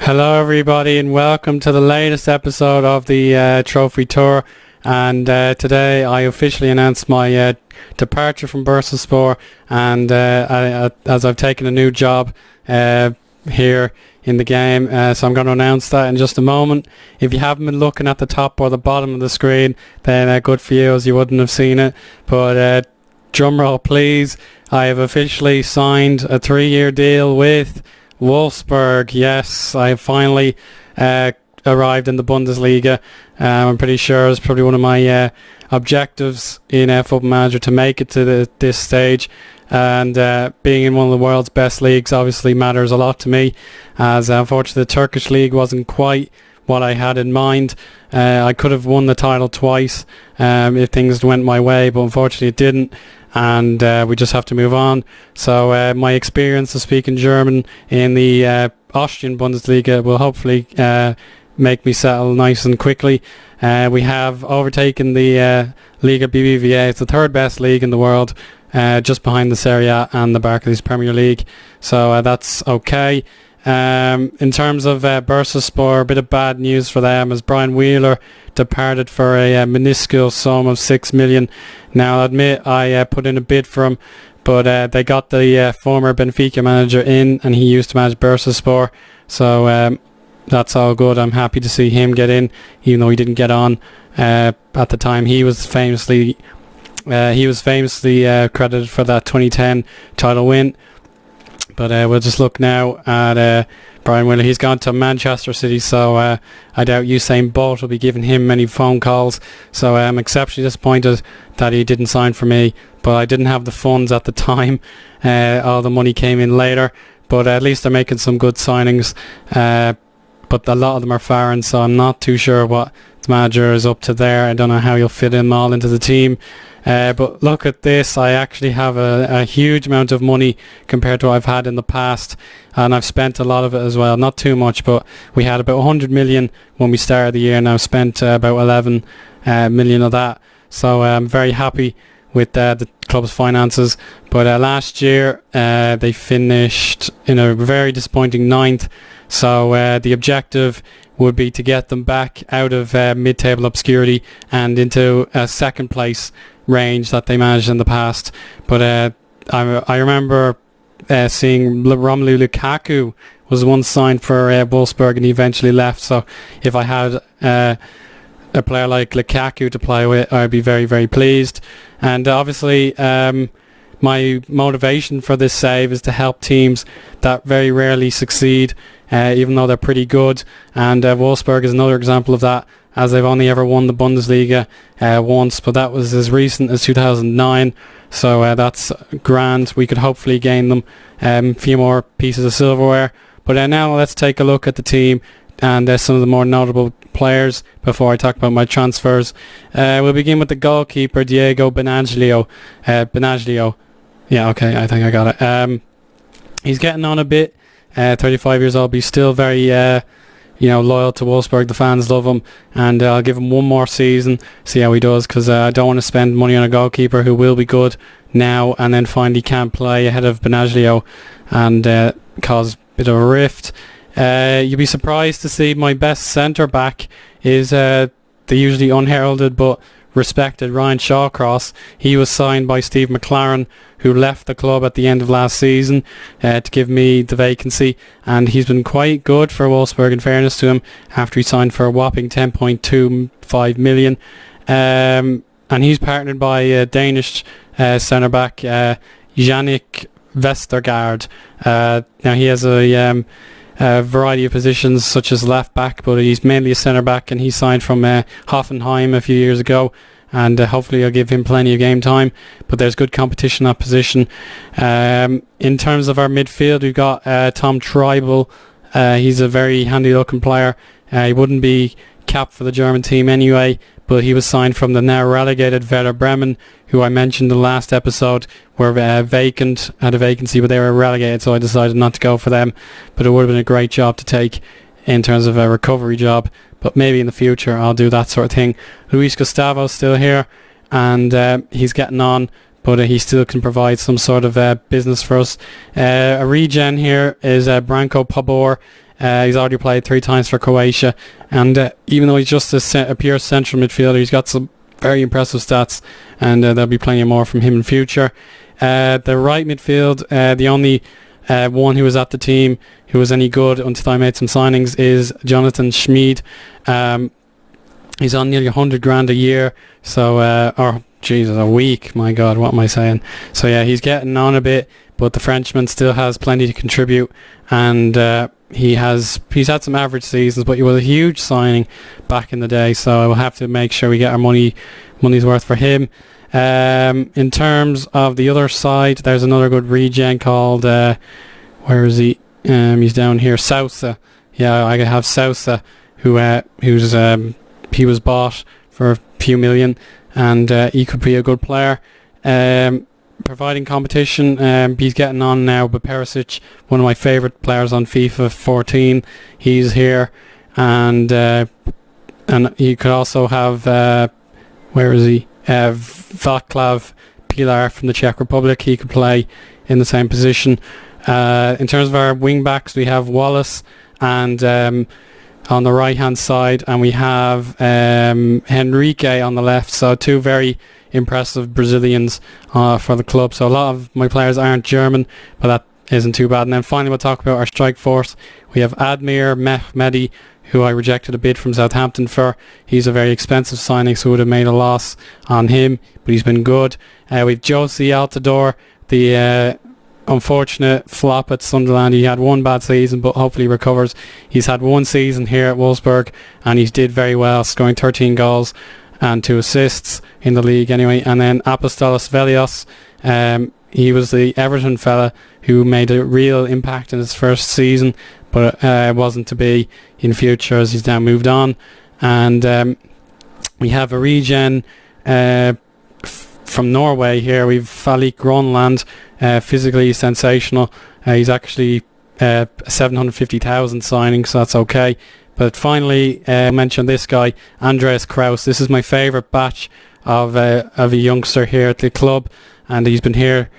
Hello everybody and welcome to the latest episode of the Trophy Tour, and today I officially announced my departure from Bursaspor, and as I've taken a new job here in the game, so I'm going to announce that in just a moment. If you haven't been looking at the top or the bottom of the screen, then good for you, as you wouldn't have seen it, but drum roll please, I have officially signed a 3-year deal with Wolfsburg. Yes, I have finally arrived in the Bundesliga. I'm pretty sure it's probably one of my objectives in Football Manager to make it to this stage, and being in one of the world's best leagues obviously matters a lot to me, as unfortunately the Turkish league wasn't quite what I had in mind. I could have won the title twice if things went my way, but unfortunately it didn't, and we just have to move on. So my experience of speaking German in the Austrian Bundesliga will hopefully make me settle nice and quickly. We have overtaken the Liga BBVA. It's the third best league in the world, just behind the Serie A and the Barclays Premier League, so that's okay. In terms of Bursaspor, a bit of bad news for them, as Brian Wheeler departed for a minuscule sum of 6 million. Now I'll admit I put in a bid for him, but they got the former Benfica manager in, and he used to manage Bursaspor, so that's all good. I'm happy to see him get in, even though he didn't get on at the time. He was famously credited for that 2010 title win. But we'll just look now at Brian Wheeler. He's gone to Manchester City, so I doubt Usain Bolt will be giving him many phone calls. So I'm exceptionally disappointed that he didn't sign for me, but I didn't have the funds at the time. All the money came in later, but at least they're making some good signings. But a lot of them are foreign, so I'm not too sure what the manager is up to there. I don't know how you'll fit them all into the team. But look at this, I actually have a huge amount of money compared to what I've had in the past, and I've spent a lot of it as well. Not too much, but we had about 100 million when we started the year, and I've spent about 11 million of that. So I'm very happy with the club's finances. But last year they finished in a very disappointing 9th, so the objective would be to get them back out of mid-table obscurity and into a second place range that they managed in the past. But I remember seeing Romelu Lukaku was once signed for Wolfsburg, and he eventually left. So if I had a player like Lukaku to play with, I'd be very, very pleased. And obviously my motivation for this save is to help teams that very rarely succeed, even though they're pretty good, and Wolfsburg is another example of that, as they've only ever won the Bundesliga once, but that was as recent as 2009, so that's grand. We could hopefully gain them a few more pieces of silverware. But now let's take a look at the team and some of the more notable players before I talk about my transfers. We'll begin with the goalkeeper, Diego Benaglio. Yeah, okay, I think I got it. He's getting on a bit, 35 years old, but he's still very loyal to Wolfsburg. The fans love him, and I'll give him one more season, see how he does, because I don't want to spend money on a goalkeeper who will be good now and then find he can't play ahead of Benaglio and cause a bit of a rift. You'll be surprised to see my best centre-back is the usually unheralded but respected Ryan Shawcross. He was signed by Steve McLaren, who left the club at the end of last season to give me the vacancy, and he's been quite good for Wolfsburg, in fairness to him, after he signed for a whopping 10.25 million. And he's partnered by Danish centre-back Jannik Vestergaard. Now he has a variety of positions, such as left back, but he's mainly a centre back, and he signed from Hoffenheim a few years ago, and hopefully I'll give him plenty of game time, but there's good competition in that position. In terms of our midfield, we've got Tom Treibel. He's a very handy looking player. He wouldn't be capped for the German team anyway, but he was signed from the now relegated Werder Bremen, who I mentioned in the last episode were had a vacancy, but they were relegated, so I decided not to go for them. But it would have been a great job to take in terms of a recovery job, but maybe in the future I'll do that sort of thing. Luis Gustavo's still here, and he's getting on, but he still can provide some sort of business for us. A regen here is Branko Pabor. He's already played 3 times for Croatia, and even though he's just a pure central midfielder, he's got some very impressive stats, and there'll be plenty more from him in future. The right midfield, the only one who was at the team who was any good until I made some signings is Jonathan Schmid. He's on nearly 100 grand a year, so a week. My God, what am I saying? So yeah, he's getting on a bit, but the Frenchman still has plenty to contribute, and he's had some average seasons, but he was a huge signing back in the day. So I will have to make sure we get our money's worth for him. In terms of the other side, there's another good regen called where is he? He's down here, Sousa. Yeah, I have Sousa, he was bought for a few million, and he could be a good player. Providing competition, he's getting on now, but Perisic, one of my favourite players on FIFA 14, he's here, and you could also have where is he? Václav Pilar from the Czech Republic. He could play in the same position. In terms of our wing backs, we have Wallace and on the right hand side, and we have Henrique on the left. So 2 very impressive Brazilians for the club. So a lot of my players aren't German, but that isn't too bad. And then finally we'll talk about our strike force. We have Admir Mehmedi, who I rejected a bid from Southampton for. He's a very expensive signing, so would have made a loss on him, but he's been good. We've Josie Altidore, the unfortunate flop at Sunderland. He had 1 bad season, but hopefully recovers. He's had 1 season here at Wolfsburg, and he did very well, scoring 13 goals and 2 assists in the league anyway. And then Apostolos Velios, he was the Everton fella who made a real impact in his first season, but it wasn't to be in future as he's now moved on. And we have a regen from Norway here. We've Falik Gronland, physically sensational. He's actually a 750,000 signing, so that's okay. But finally, I mentioned this guy, Andreas Kraus. This is my favourite batch of a youngster here at the club, and he's been here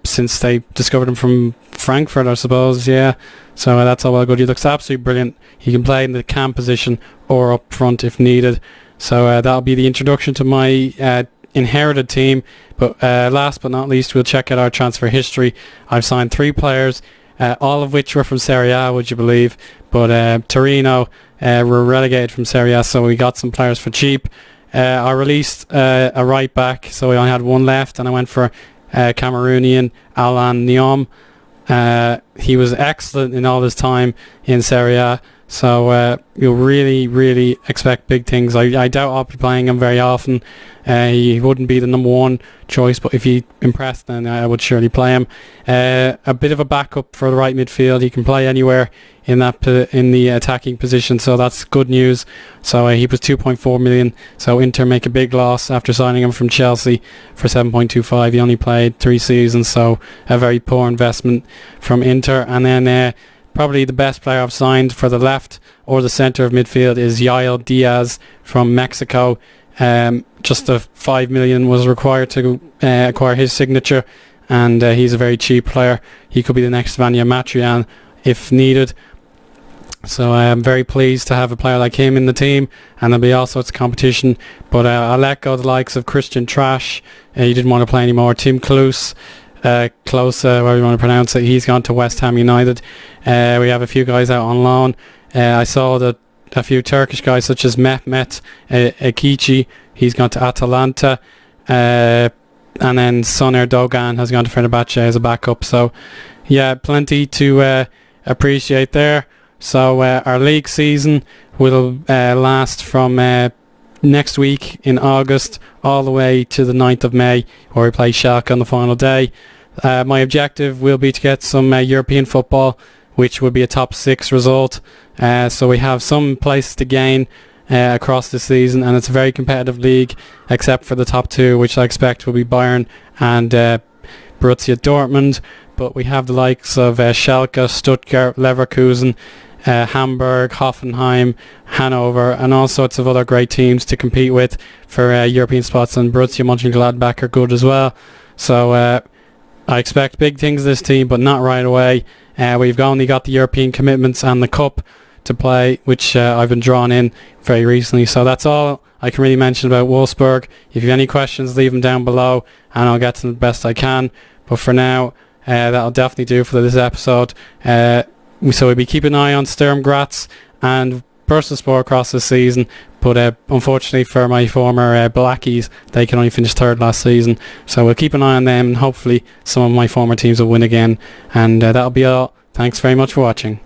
since they discovered him from Frankfurt, I suppose. Yeah, so that's all well good. He looks absolutely brilliant. He can play in the cam position or up front if needed. So that'll be the introduction to my inherited team. But last but not least, we'll check out our transfer history. I've signed 3 players, all of which were from Serie A, would you believe? But Torino were relegated from Serie A, so we got some players for cheap. I released a right back, so we only had 1 left, and I went for Cameroonian Alan Niom. He was excellent in all his time in Serie A, so you'll really expect big things. I doubt I'll be playing him very often. He wouldn't be the number 1 choice, but if he impressed, then I would surely play him. A bit of a backup for the right midfield. He can play anywhere in the attacking position, so that's good news. So he was 2.4 million, so Inter make a big loss after signing him from Chelsea for 7.25. He only played 3 seasons, so a very poor investment from Inter. And then probably the best player I've signed for the left or the centre of midfield is Yael Diaz from Mexico. Just the 5 million was required to acquire his signature, and he's a very cheap player. He could be the next Vanya Matrian if needed. So I'm very pleased to have a player like him in the team, and there'll be all sorts of competition. But I'll let go the likes of Christian Trash. He didn't want to play anymore. Tim Klose, whatever you want to pronounce it. He's gone to West Ham United. We have a few guys out on loan. I saw that a few Turkish guys such as Mehmet Ekici, he's gone to Atalanta. And then Soner Dogan has gone to Fenerbahce as a backup. So yeah, plenty to appreciate there. So our league season will last from next week in August all the way to the 9th of May, where we play Schalke on the final day. My objective will be to get some European football, which would be a top 6 result. So we have some place to gain across the season, and it's a very competitive league, except for the top 2, which I expect will be Bayern and Borussia Dortmund. But we have the likes of Schalke, Stuttgart, Leverkusen, Hamburg, Hoffenheim, Hanover, and all sorts of other great teams to compete with for European spots, and Borussia Mönchengladbach are good as well. So I expect big things this team, but not right away. We've only got the European commitments and the Cup to play, which I've been drawn in very recently. So that's all I can really mention about Wolfsburg. If you have any questions, leave them down below and I'll get to them the best I can. But for now, that'll definitely do for this episode. So we'll be keeping an eye on Sturm Graz and Bursaspor across this season. But unfortunately for my former Blackies, they can only finish third last season. So we'll keep an eye on them and hopefully some of my former teams will win again. And that'll be all. Thanks very much for watching.